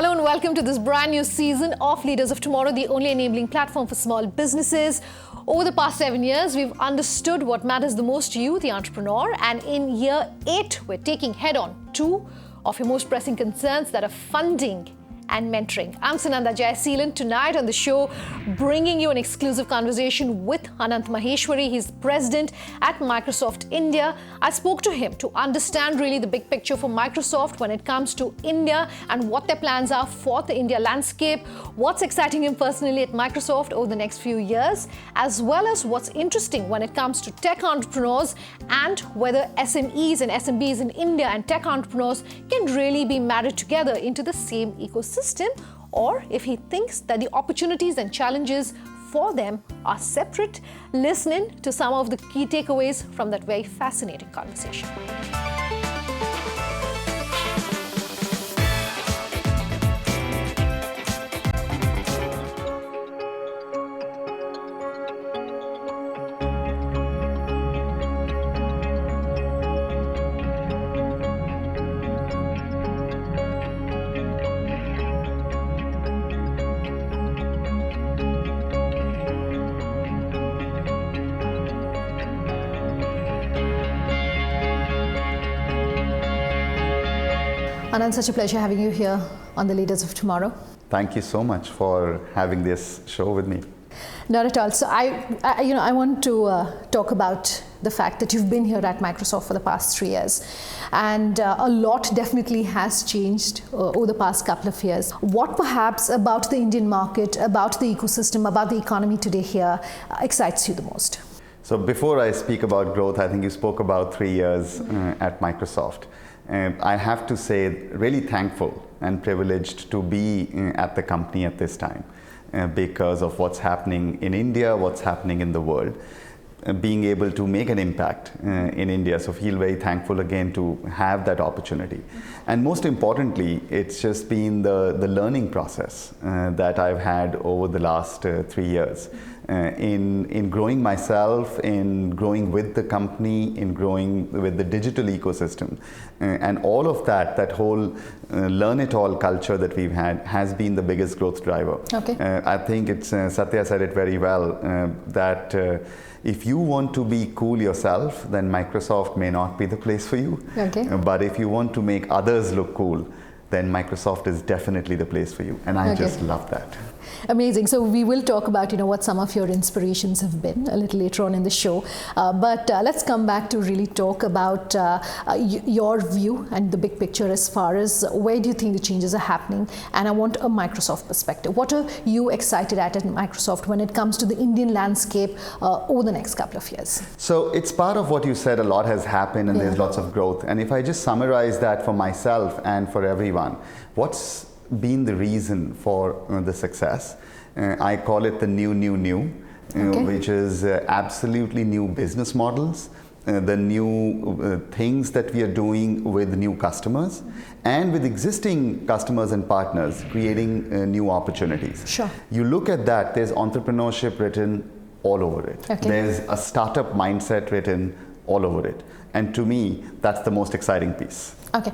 Hello and welcome to this brand new season of Leaders of Tomorrow, the only enabling platform for small businesses. Over the past 7 years, we've understood what matters the most to you, the entrepreneur. And in year 8, we're taking head on 2 of your most pressing concerns, that are funding and mentoring. I'm Sunanda Jayaseelan. Tonight on the show, bringing you an exclusive conversation with Anant Maheshwari. He's president at Microsoft India. I spoke to him to understand really the big picture for Microsoft when it comes to India and what their plans are for the India landscape, what's exciting him personally at Microsoft over the next few years, as well as what's interesting when it comes to tech entrepreneurs and whether SMEs and SMBs in India and tech entrepreneurs can really be married together into the same ecosystem, or if he thinks that the opportunities and challenges for them are separate. Listen in to some of the key takeaways from that very fascinating conversation. Anand, such a pleasure having you here on the Leaders of Tomorrow. Thank you so much for having this show with me. Not at all. So I want to talk about the fact that you've been here at Microsoft for the past 3 years, and a lot definitely has changed over the past couple of years. What perhaps about the Indian market, about the ecosystem, about the economy today here excites you the most? So before I speak about growth, I think you spoke about 3 years at Microsoft. I have to say, really thankful and privileged to be at the company at this time because of what's happening in India, what's happening in the world, being able to make an impact in India. So feel very thankful again to have that opportunity. And most importantly, it's just been the learning process that I've had over the last 3 years. In growing myself, in growing with the company, in growing with the digital ecosystem, and all of that whole learn it all culture that we've had has been the biggest growth driver. Okay. I think it's Satya said it very well, that if you want to be cool yourself, then Microsoft may not be the place for you. Okay. But if you want to make others look cool, then Microsoft is definitely the place for you. And I just love that. Amazing. So we will talk about what some of your inspirations have been a little later on in the show. But let's come back to really talk about your view and the big picture as far as where do you think the changes are happening? And I want a Microsoft perspective. What are you excited at Microsoft when it comes to the Indian landscape over the next couple of years? So it's part of what you said, a lot has happened and there's lots of growth. And if I just summarize that for myself and for everyone, what's been the reason for the success? I call it the new, which is absolutely new business models, the new things that we are doing with new customers and with existing customers and partners, creating new opportunities. Sure. You look at that, there's entrepreneurship written all over it. Okay. There's a startup mindset written all over it. And to me, that's the most exciting piece. Okay.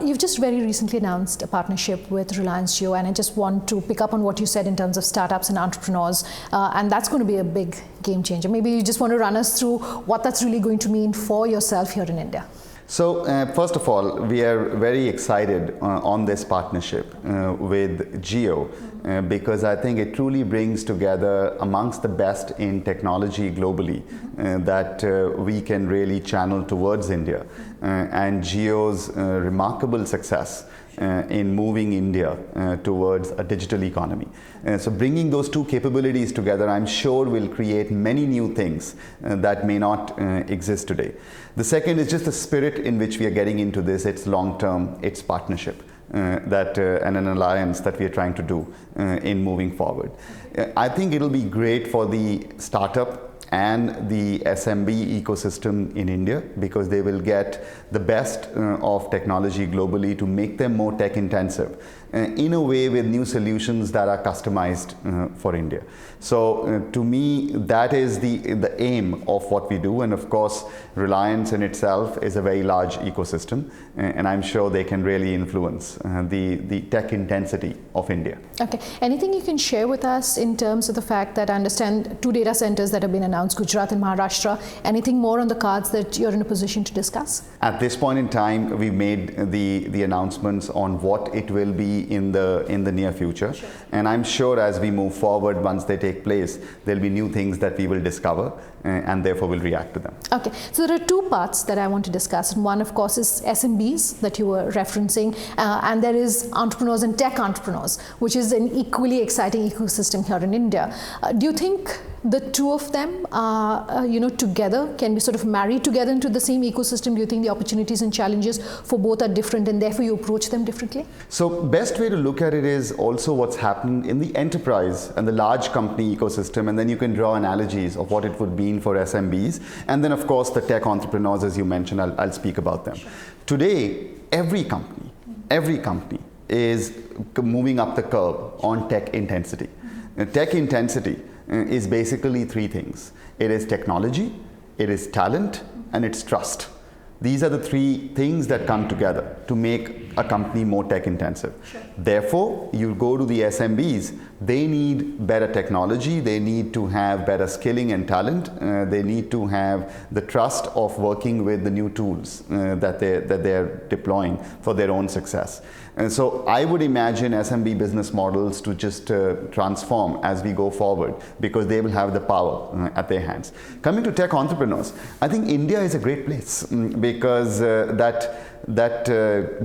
You've just very recently announced a partnership with Reliance Jio, and I just want to pick up on what you said in terms of startups and entrepreneurs, and that's going to be a big game changer. Maybe you just want to run us through what that's really going to mean for yourself here in India. So first of all, we are very excited on this partnership with Jio because I think it truly brings together amongst the best in technology globally that we can really channel towards India. And Jio's remarkable success in moving India towards a digital economy. So bringing those two capabilities together, I'm sure will create many new things that may not exist today. The second is just the spirit in which we are getting into this. It's long-term, it's partnership and an alliance that we are trying to do in moving forward. I think it'll be great for the startup and the SMB ecosystem in India because they will get the best of technology globally to make them more tech intensive in a way with new solutions that are customized for India. So to me, that is the aim of what we do. And of course, Reliance in itself is a very large ecosystem, and I'm sure they can really influence the tech intensity of India. Okay. Anything you can share with us in terms of the fact that I understand 2 data centers that have been announced, Gujarat and Maharashtra. Anything more on the cards that you're in a position to discuss? At this point in time, we made the announcements on what it will be in the near future. Sure. And I'm sure as we move forward, once they take place, there'll be new things that we will discover and therefore will react to them. Okay, so there are 2 parts that I want to discuss. And one, of course, is SMBs that you were referencing, and there is entrepreneurs and tech entrepreneurs, which is an equally exciting ecosystem here in India. Do you think the 2 of them, together can be sort of married together into the same ecosystem? Do you think the opportunities and challenges for both are different, and therefore you approach them differently? So best way to look at it is also what's happened in the enterprise and the large company ecosystem, and then you can draw analogies of what it would mean for SMBs, and then of course the tech entrepreneurs, as you mentioned. I'll speak about them. Sure. Today, every company is moving up the curve on tech intensity. Tech intensity is basically 3 things. It is technology, it is talent, and it's trust. These are the 3 things that come together to make a company more tech intensive. Sure. Therefore, you go to the SMBs, they need better technology, they need to have better skilling and talent, they need to have the trust of working with the new tools that they're deploying for their own success. And so I would imagine SMB business models to just transform as we go forward, because they will have the power at their hands. Coming to tech entrepreneurs, I think India is a great place because that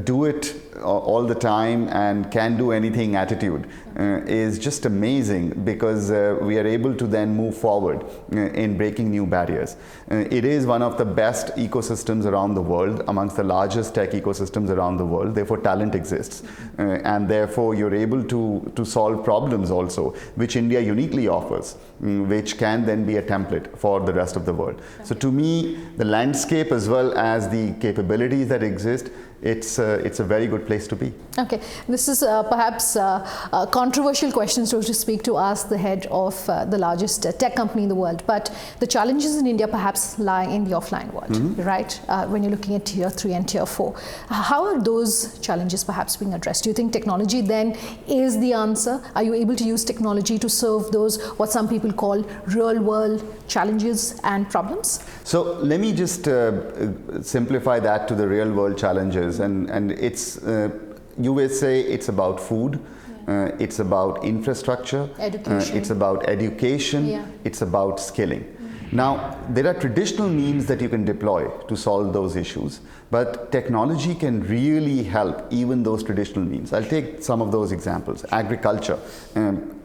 do it all the time and can do anything attitude is just amazing, because we are able to then move forward in breaking new barriers. It is one of the best ecosystems around the world, amongst the largest tech ecosystems around the world. Therefore talent exists, and therefore you're able to solve problems also, which India uniquely offers, which can then be a template for the rest of the world. So to me, the landscape as well as the capabilities that exist, it's a very good place to be. Okay, this is perhaps a controversial question, so to speak, to ask the head of the largest tech company in the world. But the challenges in India perhaps lie in the offline world, right? When you're looking at tier 3 and tier 4. How are those challenges perhaps being addressed? Do you think technology then is the answer? Are you able to use technology to serve those, what some people call real world challenges and problems? So let me just simplify that to the real world challenges. And it's, you will say it's about food, it's about infrastructure, it's about education, it's about skilling. Now, there are traditional means that you can deploy to solve those issues, but technology can really help even those traditional means. I'll take some of those examples. Agriculture.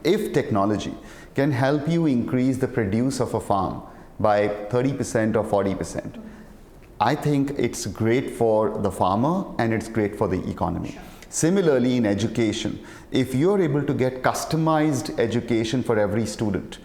If technology can help you increase the produce of a farm by 30% or 40%, I think it's great for the farmer and it's great for the economy. Sure. Similarly, in education, if you're able to get customized education for every student,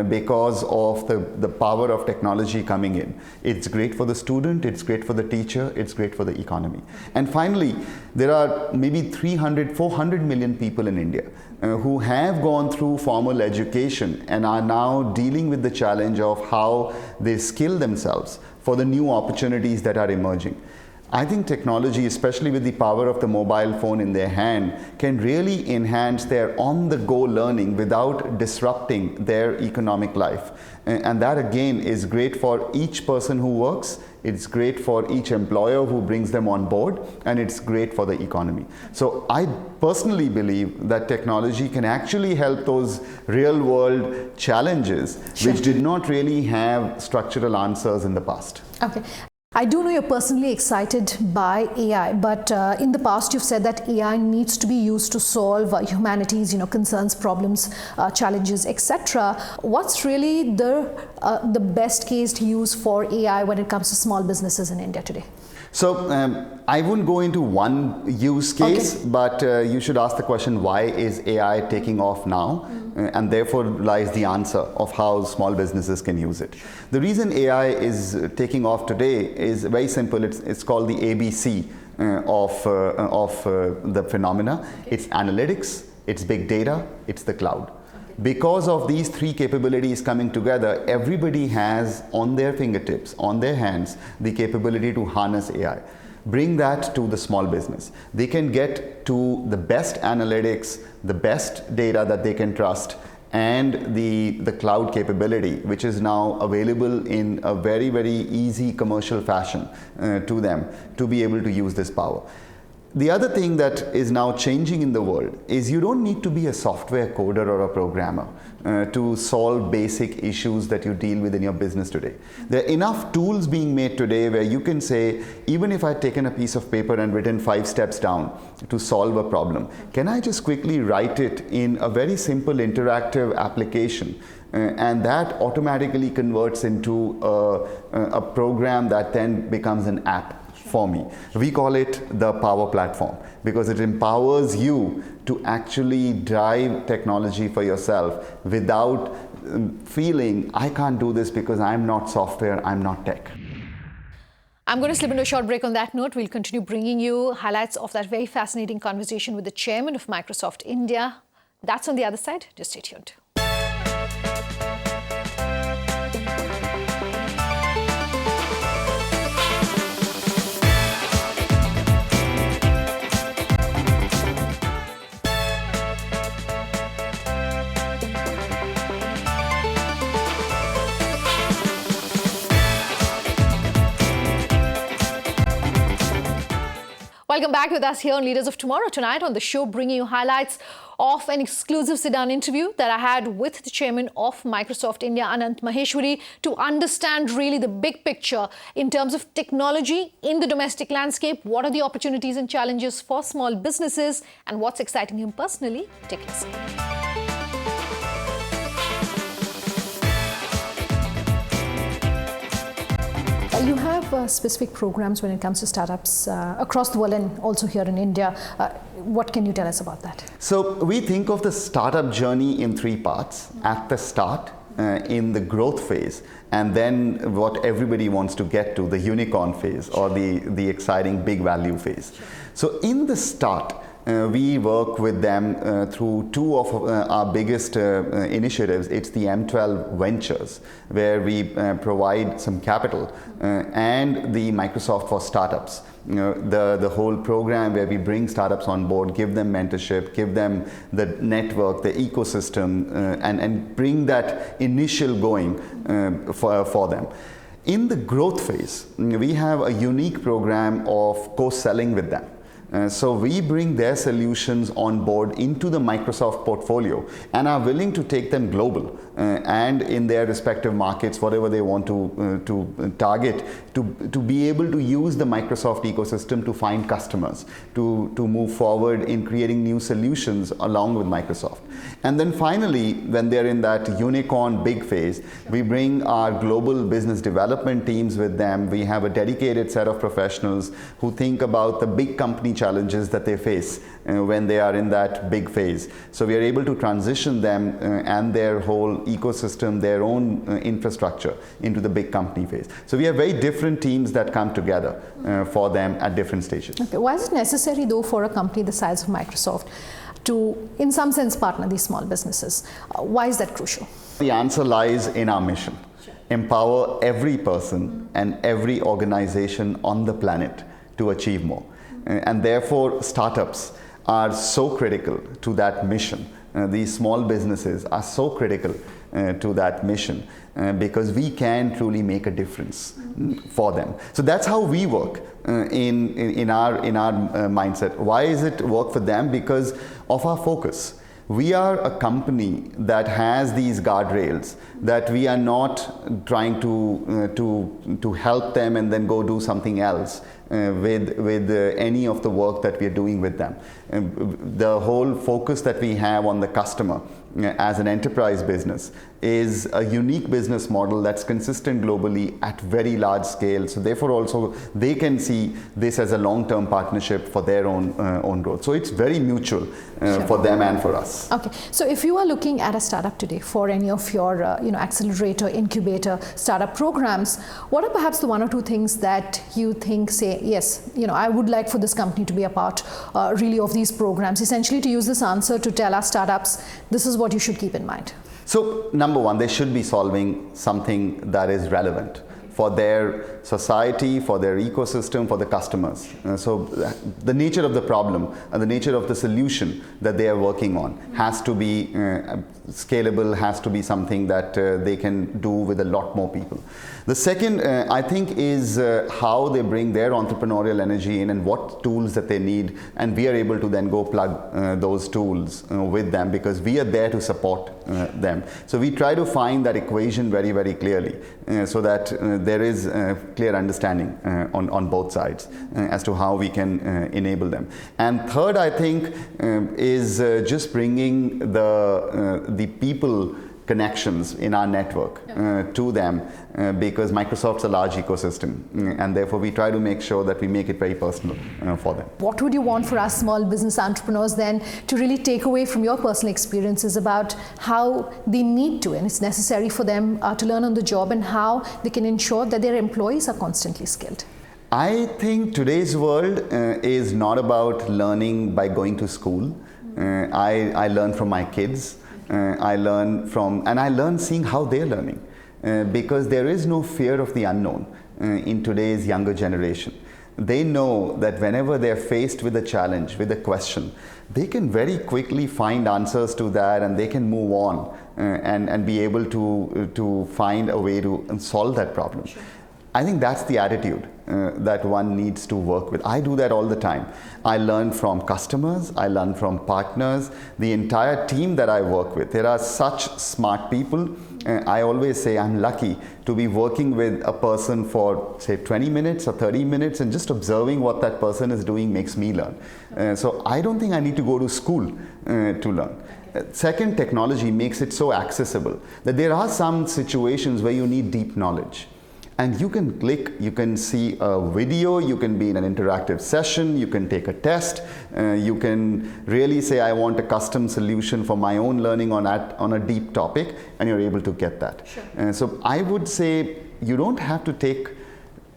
because of the power of technology coming in, it's great for the student, it's great for the teacher, it's great for the economy. And finally, there are maybe 300-400 million people in India who have gone through formal education and are now dealing with the challenge of how they skill themselves for the new opportunities that are emerging. I think technology, especially with the power of the mobile phone in their hand, can really enhance their on-the-go learning without disrupting their economic life. And that again is great for each person who works, it's great for each employer who brings them on board, and it's great for the economy. So I personally believe that technology can actually help those real-world challenges, which did not really have structural answers in the past. Okay. I do know you're personally excited by AI, but in the past you've said that AI needs to be used to solve humanity's concerns, problems, challenges, etc. What's really the best case to use for AI when it comes to small businesses in India today? So I wouldn't go into one use case, but you should ask the question, why is AI taking off now? And therefore lies the answer of how small businesses can use it. The reason AI is taking off today is very simple. It's called the ABC of the phenomena. It's analytics, it's big data, it's the cloud. Because of these three capabilities coming together, everybody has on their fingertips, on their hands, the capability to harness AI. Bring that to the small business. They can get to the best analytics, the best data that they can trust, and the cloud capability, which is now available in a very, very easy commercial fashion to them to be able to use this power. The other thing that is now changing in the world is you don't need to be a software coder or a programmer to solve basic issues that you deal with in your business today. There are enough tools being made today where you can say, even if I've taken a piece of paper and written 5 steps down to solve a problem, can I just quickly write it in a very simple interactive application? And that automatically converts into a program that then becomes an app for me. We call it the Power Platform because it empowers you to actually drive technology for yourself without feeling, I can't do this because I'm not software, I'm not tech. I'm going to slip into a short break on that note. We'll continue bringing you highlights of that very fascinating conversation with the chairman of Microsoft India. That's on the other side. Just stay tuned. Welcome back with us here on Leaders of Tomorrow. Tonight on the show, bringing you highlights of an exclusive sit-down interview that I had with the chairman of Microsoft India, Anant Maheshwari, to understand really the big picture in terms of technology in the domestic landscape. What are the opportunities and challenges for small businesses and what's exciting him personally? Take a listen. You have specific programs when it comes to startups across the world and also here in India. What can you tell us about that? So we think of the startup journey in 3 parts. At the start, in the growth phase, and then what everybody wants to get to, the unicorn phase or the exciting big value phase. So in the start, we work with them through 2 of our biggest initiatives. It's the M12 Ventures, where we provide some capital, and the Microsoft for Startups. The whole program where we bring startups on board, give them mentorship, give them the network, the ecosystem, and bring that initial going for them. In the growth phase, we have a unique program of co-selling with them. So we bring their solutions on board into the Microsoft portfolio and are willing to take them global and in their respective markets, whatever they want to target, to be able to use the Microsoft ecosystem to find customers, to move forward in creating new solutions along with Microsoft. And then finally, when they're in that unicorn big phase, we bring our global business development teams with them. We have a dedicated set of professionals who think about the big company challenges that they face when they are in that big phase. So we are able to transition them and their whole ecosystem, their own infrastructure into the big company phase. So we have very different teams that come together for them at different stages. Okay. Why is it necessary though for a company the size of Microsoft to, in some sense, partner these small businesses? Why is that crucial? The answer lies in our mission. Empower every person and every organization on the planet to achieve more. And therefore, startups are so critical to that mission. These small businesses are so critical to that mission because we can truly make a difference for them. So that's how we work in our mindset. Why is it work for them? Because of our focus. We are a company that has these guardrails, that we are not trying to help them and then go do something else with any of the work that we are doing with them. The whole focus that we have on the customer as an enterprise business is a unique business model that's consistent globally at very large scale. So therefore also they can see this as a long-term partnership for their own growth. So it's very mutual for them and for us. Okay, so if you are looking at a startup today for any of your Accelerator Incubator startup programs, what are perhaps the 1 or 2 things that you think, say, say, yes, I would like for this company to be a part really of these programs, essentially to use this answer to tell our startups, this is what you should keep in mind? So number one, they should be solving something that is relevant for their society, for their ecosystem, for the customers. So the nature of the problem and the nature of the solution that they are working on has to be scalable, has to be something that they can do with a lot more people. The second, I think, is how they bring their entrepreneurial energy in and what tools that they need, and we are able to then go plug those tools with them, because we are there to support them. So we try to find that equation very, very clearly so that there is clear understanding on both sides as to how we can enable them. And third, I think, is just bringing the people connections in our network to them, because Microsoft's a large ecosystem, and therefore we try to make sure that we make it very personal for them. What would you want for us small business entrepreneurs then to really take away from your personal experiences about how they need to, and it's necessary for them to learn on the job, and how they can ensure that their employees are constantly skilled? I think today's world is not about learning by going to school. I learn from my kids. I learn seeing how they're learning, because there is no fear of the unknown in today's younger generation. They know that whenever they're faced with a challenge, with a question, they can very quickly find answers to that, and they can move on and be able to find a way to solve that problem. Sure. I think that's the attitude that one needs to work with. I do that all the time. I learn from customers, I learn from partners, the entire team that I work with. There are such smart people. I always say I'm lucky to be working with a person for, say, 20 minutes or 30 minutes, and just observing what that person is doing makes me learn. So I don't think I need to go to school to learn. Second, technology makes it so accessible that there are some situations where you need deep knowledge. And you can click, you can see a video, you can be in an interactive session, you can take a test, you can really say, I want a custom solution for my own learning on a deep topic, and you're able to get that. Sure. So I would say you don't have to take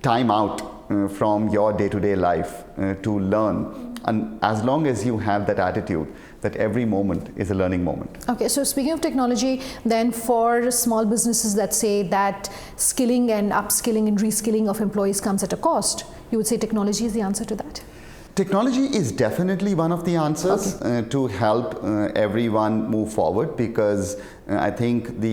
time out from your day-to-day life to learn, and as long as you have that attitude that every moment is a learning moment. Okay, so speaking of technology, then for small businesses that say that skilling and upskilling and reskilling of employees comes at a cost, you would say technology is the answer to that? Technology is definitely one of the answers to help everyone move forward, because I think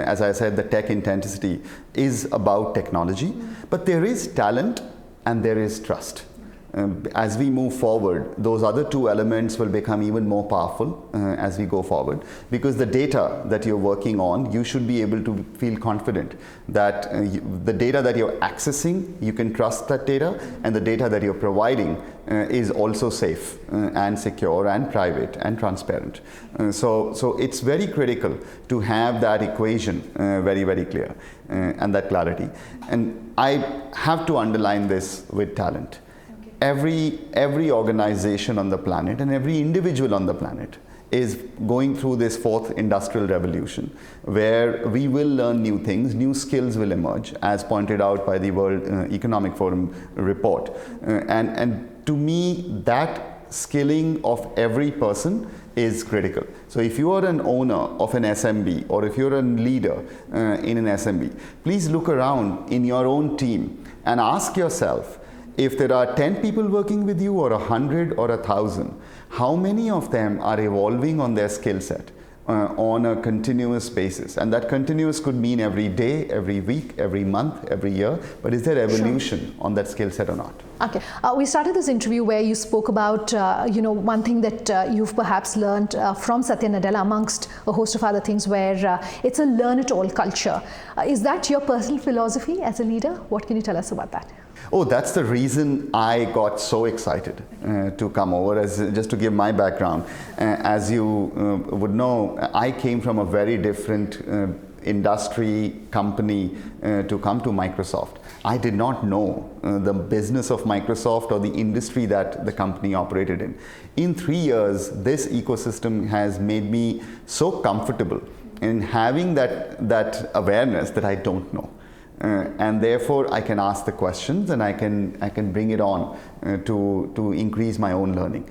as I said, the tech intensity is about technology, but there is talent and there is trust. As we move forward, those other two elements will become even more powerful as we go forward, because the data that you're working on, you should be able to feel confident that the data that you're accessing, you can trust that data, and the data that you're providing is also safe and secure and private and transparent. So it's very critical to have that equation very, very clear and that clarity. And I have to underline this with talent. Every organization on the planet and every individual on the planet is going through this fourth industrial revolution, where we will learn new things, new skills will emerge, as pointed out by the World Economic Forum report. And to me, that skilling of every person is critical. So if you are an owner of an SMB, or if you're a leader in an SMB, please look around in your own team and ask yourself, if there are 10 people working with you, or 100 or 1,000, how many of them are evolving on their skill set on a continuous basis? And that continuous could mean every day, every week, every month, every year, but is there evolution on that skill set or not? Okay, we started this interview where you spoke about one thing that you've perhaps learned from Satya Nadella, amongst a host of other things, where it's a learn-it-all culture. Is that your personal philosophy as a leader? What can you tell us about that? Oh, that's the reason I got so excited to come over. Just to give my background, as you would know, I came from a very different industry company to come to Microsoft. I did not know the business of Microsoft or the industry that the company operated in. In 3 years, this ecosystem has made me so comfortable in having that awareness that I don't know. and therefore I can ask the questions and I can bring it on to increase my own learning.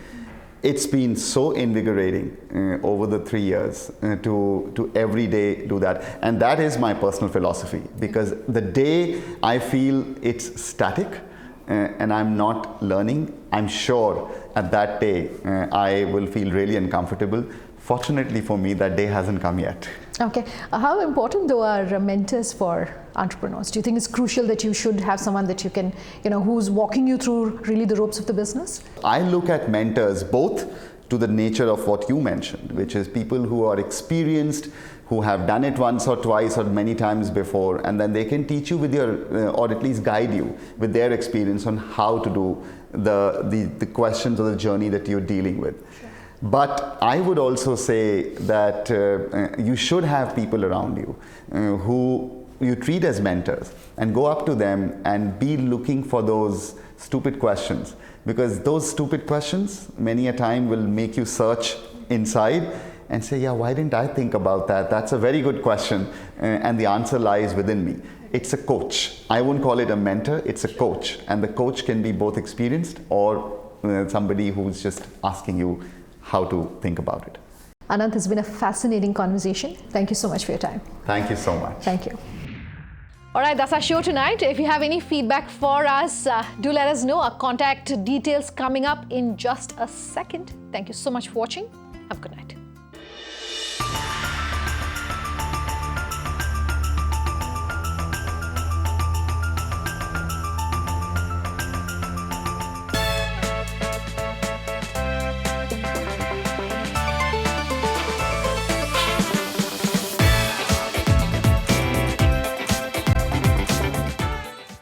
It's been so invigorating over the 3 years to every day do that, and that is my personal philosophy, because the day I feel it's static and I'm not learning, I'm sure at that day I will feel really uncomfortable. Fortunately for me, that day hasn't come yet. Okay. How important though are mentors for entrepreneurs? Do you think it's crucial that you should have someone that you can, who's walking you through really the ropes of the business? I look at mentors both to the nature of what you mentioned, which is people who are experienced, who have done it once or twice or many times before, and then they can teach you with your, or at least guide you with their experience on how to do the questions or the journey that you're dealing with. Sure. But I would also say that you should have people around you who you treat as mentors, and go up to them and be looking for those stupid questions, because those stupid questions many a time will make you search inside and say, yeah, why didn't I think about that? That's a very good question, and the answer lies within me. It's a coach. I won't call it a mentor, it's a coach, and the coach can be both experienced or somebody who's just asking you how to think about it. Anant, it's been a fascinating conversation. Thank you so much for your time. Thank you so much. Thank you. All right, that's our show tonight. If you have any feedback for us, do let us know. Our contact details coming up in just a second. Thank you so much for watching. Have a good night.